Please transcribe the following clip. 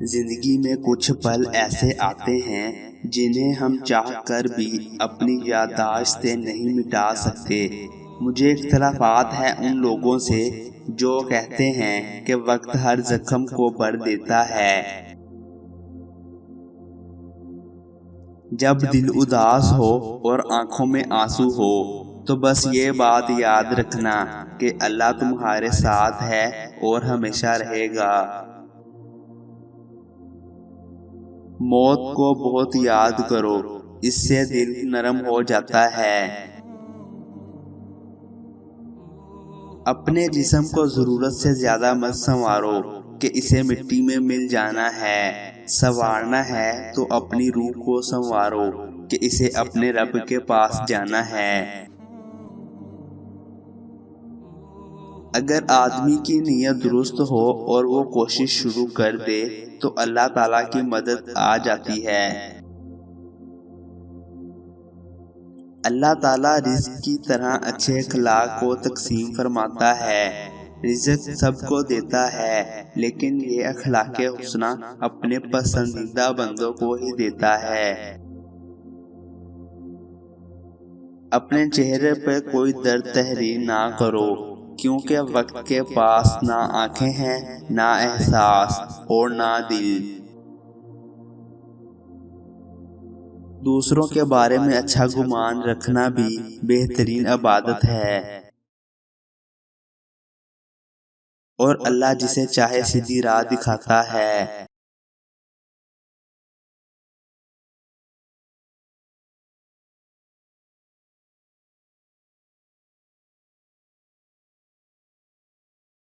زندگی میں کچھ پل ایسے آتے ہیں جنہیں ہم چاہ کر بھی اپنی یادداشت سے نہیں مٹا سکتے۔ مجھے اختلافات ہے ان لوگوں سے جو کہتے ہیں کہ وقت ہر زخم کو بھر دیتا ہے۔ جب دل اداس ہو اور آنکھوں میں آنسو ہو تو بس یہ بات یاد رکھنا کہ اللہ تمہارے ساتھ ہے اور ہمیشہ رہے گا۔ موت کو بہت یاد کرو، اس سے دل نرم ہو جاتا ہے۔ اپنے جسم کو ضرورت سے زیادہ مت سنوارو کہ اسے مٹی میں مل جانا ہے۔ سنوارنا ہے تو اپنی روح کو سنوارو کہ اسے اپنے رب کے پاس جانا ہے۔ اگر آدمی کی نیت درست ہو اور وہ کوشش شروع کر دے تو اللہ تعالیٰ کی مدد آ جاتی ہے۔ اللہ تعالیٰ رزق کی طرح اچھے اخلاق کو تقسیم فرماتا ہے۔ رزق سب کو دیتا ہے لیکن یہ اخلاق حسنہ اپنے پسندیدہ بندوں کو ہی دیتا ہے۔ اپنے چہرے پہ کوئی درد تحریر نہ کرو کیونکہ وقت کے پاس نہ آنکھیں ہیں، نہ احساس اور نہ دل۔ دوسروں کے بارے میں اچھا گمان رکھنا بھی بہترین عبادت ہے، اور اللہ جسے چاہے سیدھی راہ دکھاتا ہے۔